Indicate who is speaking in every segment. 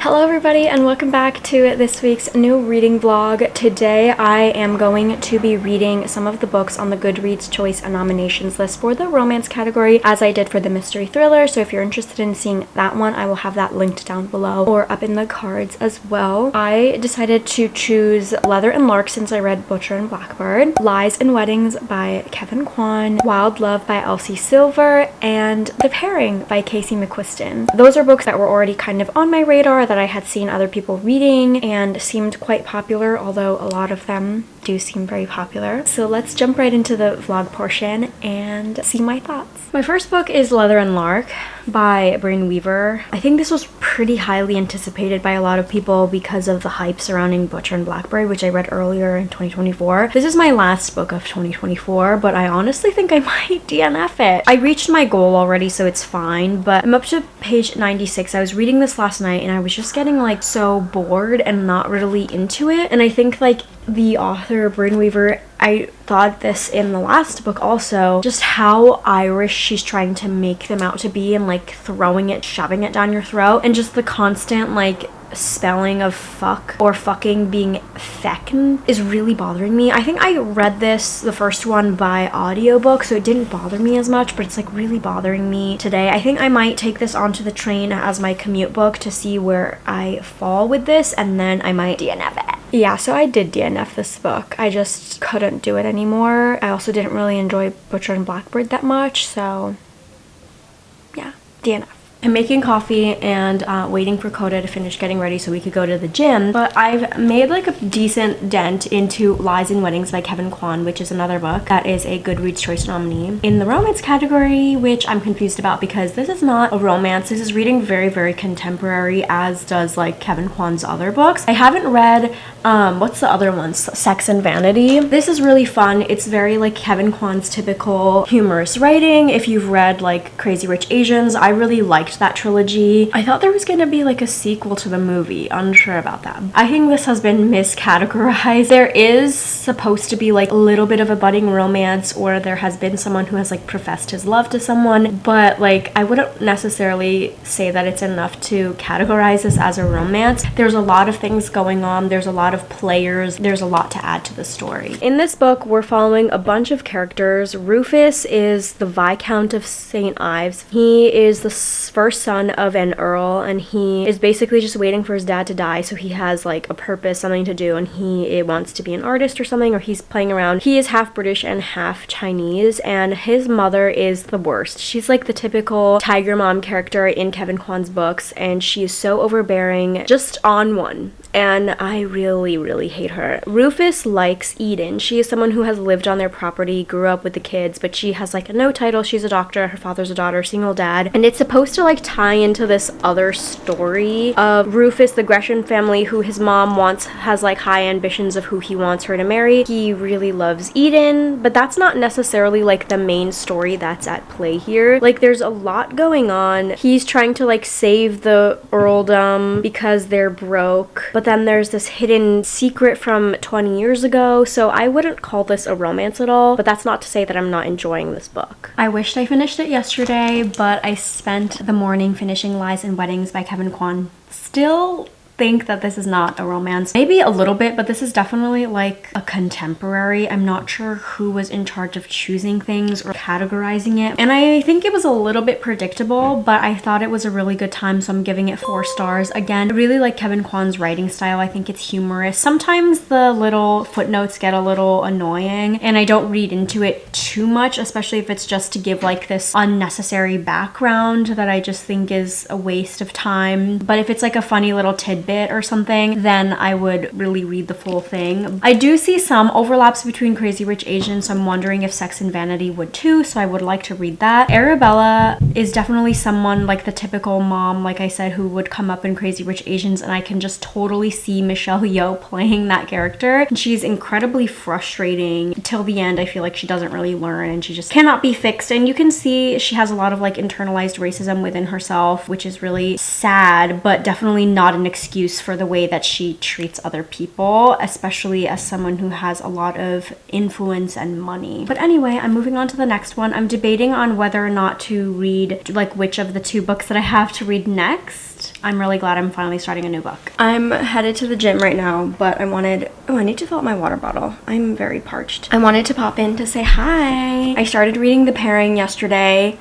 Speaker 1: Hello everybody and welcome back to this week's new reading vlog. Today I am going to be reading some of the books on the Goodreads choice and nominations list for the romance category as I did for the mystery thriller. So if you're interested in seeing that one, I will have that linked down below or up in the cards as well. I decided to choose Leather and Lark since I read Butcher and Blackbird, Lies and Weddings by Kevin Kwan, Wild Love by Elsie Silver, and The Pairing by Casey McQuiston. Those are books that were already kind of on my radar that I had seen other people reading and seemed quite popular, although a lot of them do seem very popular. So let's jump right into the vlog portion and see my thoughts. My first book is Leather and Lark by Brynne Weaver. I think this was pretty highly anticipated by a lot of people because of the hype surrounding Butcher and Blackbird, which I read earlier in 2024. This is my last book of 2024, but I honestly think I might DNF it. I reached my goal already, so it's fine, but I'm up to page 96. I was reading this last night and I was just getting like so bored and not really into it. And I think like the author, Brynne Weaver, I thought this in the last book also, just how Irish she's trying to make them out to be and like throwing it, shoving it down your throat, and just the constant like spelling of fuck or fucking being fecken is really bothering me. I think I read this, the first one, by audiobook, so it didn't bother me as much, but it's like really bothering me today. I think I might take this onto the train as my commute book to see where I fall with this, and then I might DNF it. Yeah, so I did DNF this book. I just couldn't do it anymore. I also didn't really enjoy Butcher and Blackbird that much, so yeah, DNF. I'm making coffee and waiting for Coda to finish getting ready so we could go to the gym, but I've made like a decent dent into Lies and Weddings by Kevin Kwan, which is another book that is a Goodreads choice nominee in the romance category, which I'm confused about because this is not a romance. This is reading very, very contemporary, as does like Kevin Kwan's other books. I haven't read what's the other one? Sex and Vanity. This is really fun. It's very like Kevin Kwan's typical humorous writing. If you've read like Crazy Rich Asians, I really liked that trilogy. I thought there was gonna be like a sequel to the movie. Unsure about that. I think this has been miscategorized. There is supposed to be like a little bit of a budding romance, or there has been someone who has like professed his love to someone, but like I wouldn't necessarily say that it's enough to categorize this as a romance. There's a lot of things going on. There's a lot of players. There's a lot to add to the story. In this book, we're following a bunch of characters. Rufus is the Viscount of St. Ives. He is the first son of an earl, and he is basically just waiting for his dad to die, so he has like a purpose, something to do, and he wants to be an artist or something, or he's playing around. He is half British and half Chinese, and his mother is the worst. She's like the typical tiger mom character in Kevin Kwan's books, and she is so overbearing, just on one, and I really hate her. Rufus likes Eden. She is someone who has lived on their property, grew up with the kids, but she has like no title. She's a doctor, her father's a daughter, single dad, and it's supposed to like tie into this other story of Rufus, the Gresham family, who his mom has like high ambitions of who he wants her to marry. He really loves Eden, but that's not necessarily like the main story that's at play here. Like there's a lot going on. He's trying to like save the earldom because they're broke, but then there's this hidden secret from 20 years ago, so I wouldn't call this a romance at all, but that's not to say that I'm not enjoying this book. I wished I finished it yesterday, but I spent the morning finishing Lies and Weddings by Kevin Kwan. Still think that this is not a romance. Maybe a little bit, but this is definitely like a contemporary. I'm not sure who was in charge of choosing things or categorizing it, and I think it was a little bit predictable, but I thought it was a really good time, so I'm giving it 4 stars. Again, I really like Kevin Kwan's writing style. I think it's humorous. Sometimes the little footnotes get a little annoying, and I don't read into it too much, especially if it's just to give like this unnecessary background that I just think is a waste of time. But if it's like a funny little tidbit or something, then I would really read the full thing. I do see some overlaps between Crazy Rich Asians, so I'm wondering if Sex and Vanity would too, so I would like to read that. Arabella is definitely someone like the typical mom, like I said, who would come up in Crazy Rich Asians, and I can just totally see Michelle Yeoh playing that character. And she's incredibly frustrating till the end. I feel like she doesn't really learn and she just cannot be fixed, and you can see she has a lot of like internalized racism within herself, which is really sad, but definitely not an excuse for the way that she treats other people, especially as someone who has a lot of influence and money. But anyway, I'm moving on to the next one. I'm debating on whether or not to read like which of the 2 books that I have to read next.
Speaker 2: I'm really glad I'm finally starting a new book.
Speaker 1: I'm headed to the gym right now, but I need to fill up my water bottle. I'm very parched. I wanted to pop in to say hi. I started reading The Pairing yesterday.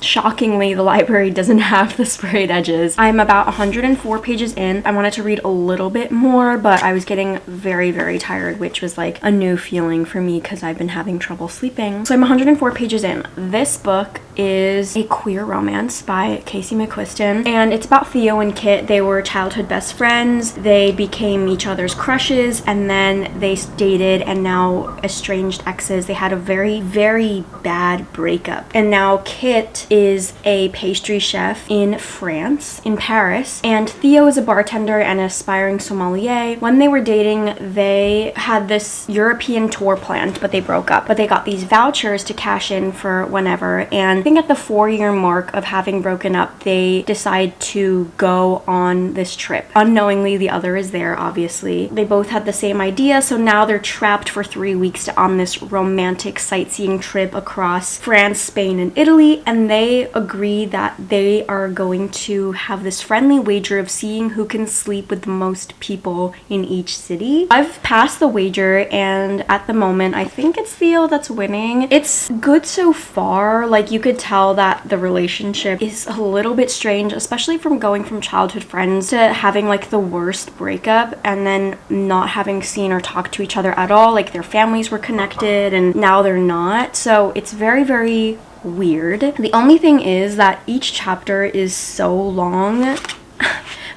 Speaker 1: Shockingly, the library doesn't have the sprayed edges. I'm about 104 pages in. I wanted to read a little bit more, but I was getting very, very tired, which was like a new feeling for me because I've been having trouble sleeping. So I'm 104 pages in. This book is a queer romance by Casey McQuiston, and it's about Theo and Kit. They were childhood best friends. They became each other's crushes, and then they dated, and now estranged exes. They had a very, very bad breakup, and now Kit is a pastry chef in France, in Paris, and Theo is a bartender and an aspiring sommelier. When they were dating, they had this European tour planned, but they broke up. But they got these vouchers to cash in for whenever, and I think at the 4-year mark of having broken up, they decide to go on this trip. Unknowingly, the other is there, obviously. They both had the same idea, so now they're trapped for 3 weeks on this romantic sightseeing trip across France, Spain, and Italy, and they agree that they are going to have this friendly wager of seeing who can sleep with the most people in each city. I've passed the wager, and at the moment I think it's Theo that's winning. It's good so far. Like, you could tell that the relationship is a little bit strange, especially from going from childhood friends to having like the worst breakup and then not having seen or talked to each other at all. Like, their families were connected and now they're not. So it's very, very weird. The only thing is that each chapter is so long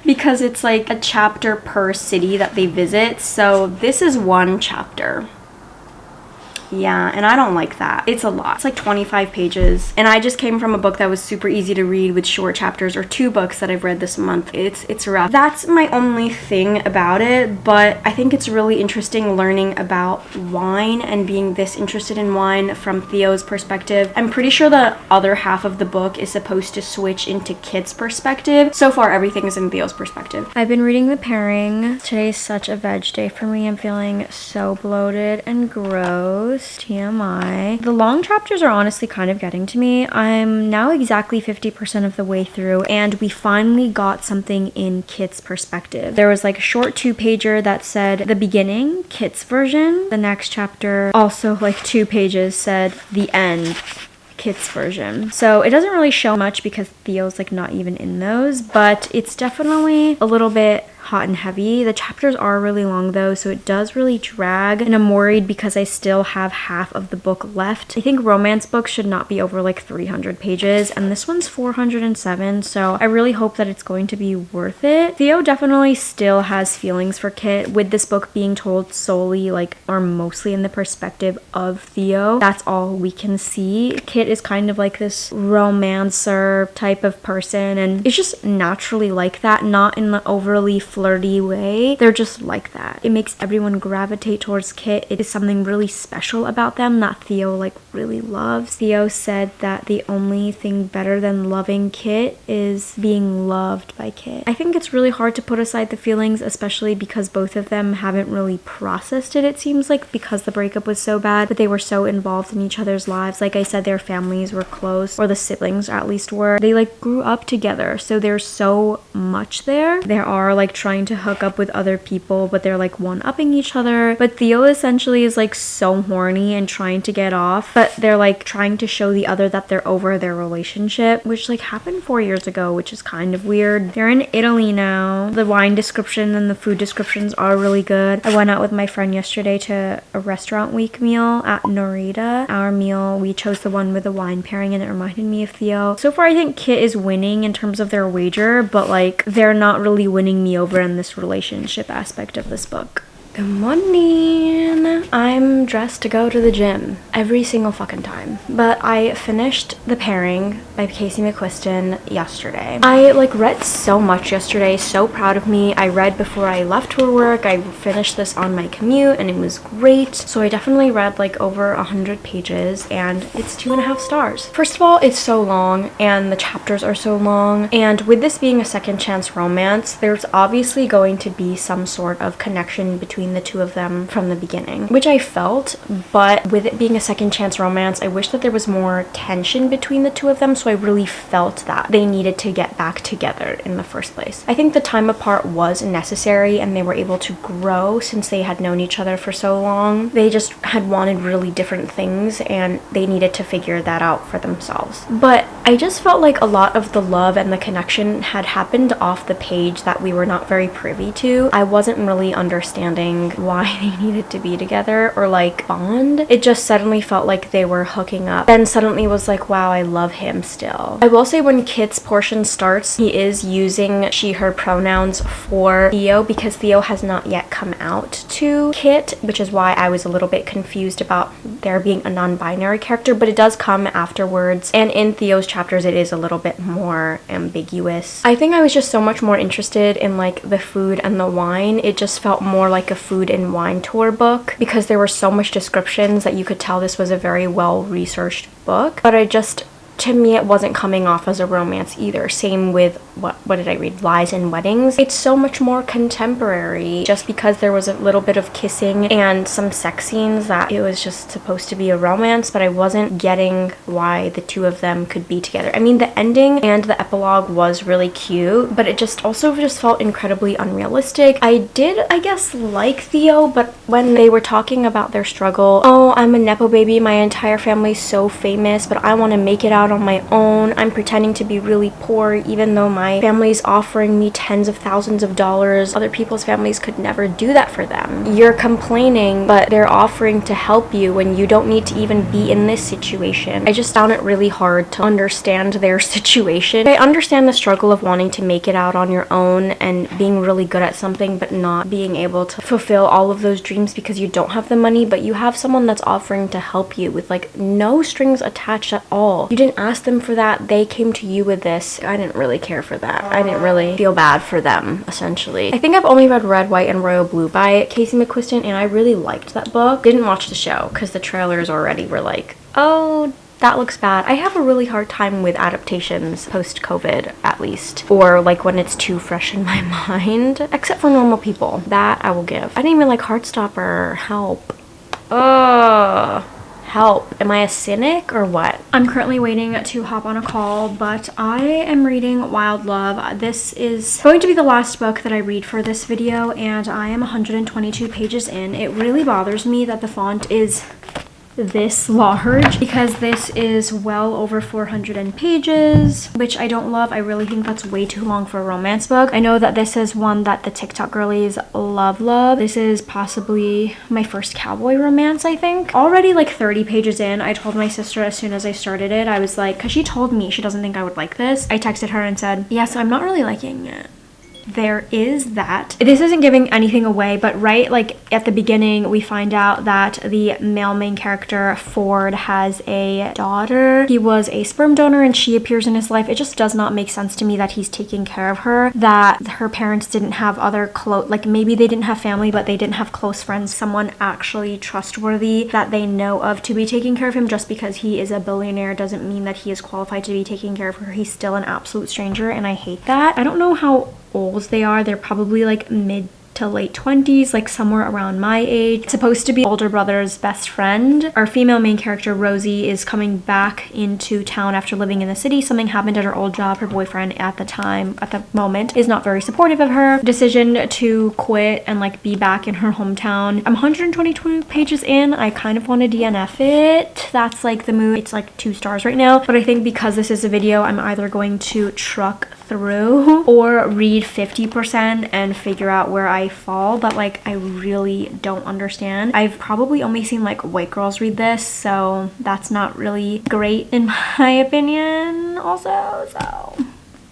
Speaker 1: because it's like a chapter per city that they visit. So this is one chapter. Yeah, and I don't like that. It's a lot. It's like 25 pages. And I just came from a book that was super easy to read with short chapters, or 2 books that I've read this month. It's rough. That's my only thing about it, but I think it's really interesting learning about wine and being this interested in wine from Theo's perspective. I'm pretty sure the other half of the book is supposed to switch into Kit's perspective. So far, everything is in Theo's perspective. I've been reading The Pairing. Today's such a veg day for me. I'm feeling so bloated and gross. TMI. The long chapters are honestly kind of getting to me. I'm now exactly 50% of the way through, and we finally got something in Kit's perspective. There was like a short 2-pager that said the beginning, Kit's version. The next chapter, also like 2 pages, said the end, Kit's version. So it doesn't really show much because Theo's like not even in those, but it's definitely a little bit hot and heavy. The chapters are really long though, so it does really drag, and I'm worried because I still have half of the book left. I think romance books should not be over like 300 pages, and this one's 407, so I really hope that it's going to be worth it. Theo definitely still has feelings for Kit, with this book being told solely like, or mostly in the perspective of Theo. That's all we can see. Kit is kind of like this romancer type of person, and it's just naturally like that, not in the overly flirty way. They're just like that. It makes everyone gravitate towards Kit. It is something really special about them that Theo like really loves. Theo said that the only thing better than loving Kit is being loved by Kit. I think it's really hard to put aside the feelings, especially because both of them haven't really processed it, it seems like, because the breakup was so bad, but they were so involved in each other's lives. Like I said, their families were close, or the siblings at least were. They like grew up together, so there's so much there. There are like trying to hook up with other people, but they're like one-upping each other. But Theo essentially is like so horny and trying to get off, but they're like trying to show the other that they're over their relationship, which like happened 4 years ago, which is kind of weird. They're in Italy now. The wine description and the food descriptions are really good. I went out with my friend yesterday to a restaurant week meal at Norita. Our meal, we chose the one with the wine pairing, and it reminded me of Theo. So far, I think Kit is winning in terms of their wager, but like they're not really winning me over in this relationship aspect of this book. Good morning. I'm dressed to go to the gym every single fucking time. But I finished The Pairing by Casey McQuiston yesterday. I like read so much yesterday, so proud of me. I read before I left for work. I finished this on my commute and it was great. So I definitely read like over 100 pages and it's 2.5 stars. First of all, it's so long and the chapters are so long. And with this being a second chance romance, there's obviously going to be some sort of connection between between the two of them from the beginning, which I felt, but with it being a second chance romance, I wish that there was more tension between the two of them, so I really felt that they needed to get back together in the first place. I think the time apart was necessary and they were able to grow since they had known each other for so long. They just had wanted really different things and they needed to figure that out for themselves. But I just felt like a lot of the love and the connection had happened off the page that we were not very privy to. I wasn't really understanding why they needed to be together or like bond. It just suddenly felt like they were hooking up. Then suddenly was like, wow, I love him still. I will say when Kit's portion starts, he is using she, her pronouns for Theo because Theo has not yet come out to Kit, which is why I was a little bit confused about there being a non-binary character, but it does come afterwards, and in Theo's chapters it is a little bit more ambiguous. I think I was just so much more interested in like the food and the wine. It just felt more like a food and wine tour book because there were so much descriptions that you could tell this was a very well researched book, but to me, it wasn't coming off as a romance either. Same with, what did I read? Lies and Weddings. It's so much more contemporary just because there was a little bit of kissing and some sex scenes that it was just supposed to be a romance, but I wasn't getting why the two of them could be together. I mean, the ending and the epilogue was really cute, but it just also just felt incredibly unrealistic. I did, I guess, like Theo, but when they were talking about their struggle, oh, I'm a Nepo baby, my entire family's so famous, but I want to make it out on my own. I'm pretending to be really poor even though my family's offering me tens of thousands of dollars. Other people's families could never do that for them. You're complaining, but they're offering to help you when you don't need to even be in this situation. I just found it really hard to understand their situation. I understand the struggle of wanting to make it out on your own and being really good at something but not being able to fulfill all of those dreams because you don't have the money, but you have someone that's offering to help you with like no strings attached at all. You didn't ask them for that. They came to you with this. I didn't really care for that. I didn't really feel bad for them, essentially. I think I've only read Red, White, and Royal Blue by Casey McQuiston, and I really liked that book. Didn't watch the show because the trailers already were like, oh, that looks bad. I have a really hard time with adaptations post-COVID, at least, or like when it's too fresh in my mind, except for Normal People. That I will give. I didn't even like Heartstopper. Help. Ugh. Help. Am I a cynic or what? I'm currently waiting to hop on a call, but I am reading Wild Love. This is going to be the last book that I read for this video, and I am 122 pages in. It really bothers me that the font is this large because this is well over 400 pages, which I don't love. I really think that's way too long for a romance book. I know that this is one that the TikTok girlies love. This is possibly my first cowboy romance, I think. Already like 30 pages in, I told my sister as soon as I started it, I was like, because she told me she doesn't think I would like this. I texted her and said, yes, I'm not really liking it. There is that. This isn't giving anything away, but right like at the beginning we find out that the male main character Ford has a daughter. He was a sperm donor and she appears in his life. It just does not make sense to me that he's taking care of her, that her parents didn't have other close, like maybe they didn't have family but they didn't have close friends, someone actually trustworthy that they know of to be taking care of him. Just because he is a billionaire doesn't mean that he is qualified to be taking care of her. He's still an absolute stranger and I hate that. I don't know how old they are. They're probably like mid to late 20s, like somewhere around my age. It's supposed to be older brother's best friend. Our female main character Rosie is coming back into town after living in the city. Something happened at her old job. Her boyfriend at the moment is not very supportive of her decision to quit and like be back in her hometown. I'm 122 pages in. I kind of want to DNF it. That's like the mood. It's like 2 stars right now, but I think because this is a video, I'm either going to truck through or read 50% and figure out where I fall, but like I really don't understand. I've probably only seen like white girls read this, so that's not really great in my opinion also. So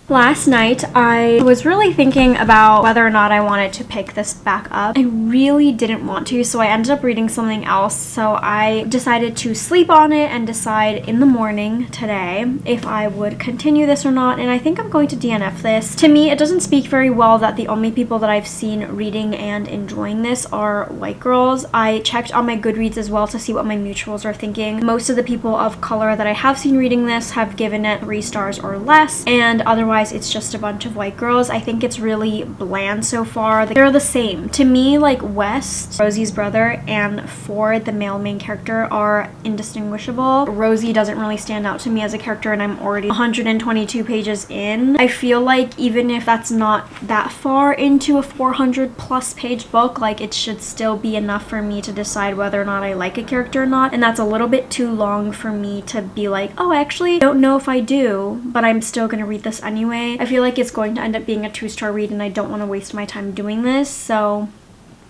Speaker 1: last night, I was really thinking about whether or not I wanted to pick this back up. I really didn't want to, so I ended up reading something else. So I decided to sleep on it and decide in the morning today if I would continue this or not, and I think I'm going to DNF this. To me, it doesn't speak very well that the only people that I've seen reading and enjoying this are white girls. I checked on my Goodreads as well to see what my mutuals are thinking. Most of the people of color that I have seen reading this have given it 3 stars or less, and otherwise otherwise it's just a bunch of white girls. I think it's really bland so far. They're the same. To me, like West, Rosie's brother, and Ford, the male main character, are indistinguishable. Rosie doesn't really stand out to me as a character, and I'm already 122 pages in. I feel like even if that's not that far into a 400 plus page book, like it should still be enough for me to decide whether or not I like a character or not, and that's a little bit too long for me to be like, oh, I actually don't know if I do, but I'm still gonna read this anyway. I feel like it's going to end up being a 2-star read, and I don't want to waste my time doing this. So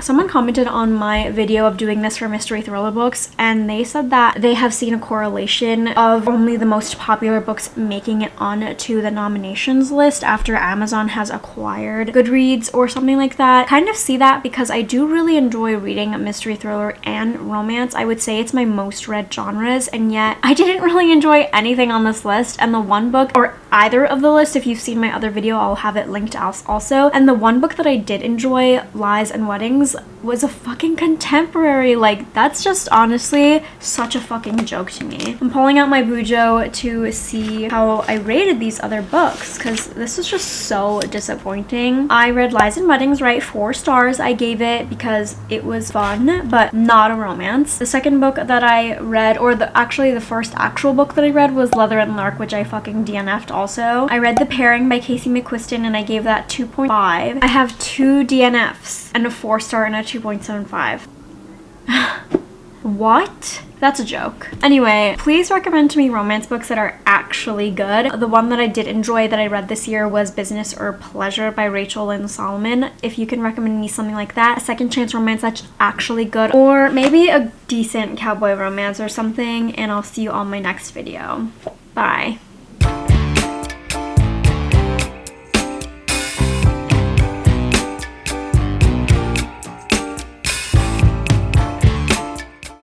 Speaker 1: someone commented on my video of doing this for mystery thriller books, and they said that they have seen a correlation of only the most popular books making it onto the nominations list after Amazon has acquired Goodreads or something like that. Kind of see that because I do really enjoy reading mystery thriller and romance. I would say it's my most read genres, and yet I didn't really enjoy anything on this list. And the one book, or either of the list, if you've seen my other video, I'll have it linked also, and the one book that I did enjoy, Lies and Weddings, was a fucking contemporary. Like, that's just honestly such a fucking joke to me. I'm pulling out my Bujo to see how I rated these other books, because this was just so disappointing. I read Lies and Weddings, right? 4 stars I gave it because it was fun, but not a romance. The second book that I read, or actually the first actual book that I read, was Leather and Lark, which I fucking DNF'd also. I read The Pairing by Casey McQuiston, and I gave that 2.5. I have 2 DNFs and a 4-star and a 2.75. What? That's a joke. Anyway, please recommend to me romance books that are actually good. The one that I did enjoy that I read this year was Business or Pleasure by Rachel Lynn Solomon. If you can recommend me something like that, a second chance romance that's actually good, or maybe a decent cowboy romance or something, and I'll see you on my next video. Bye.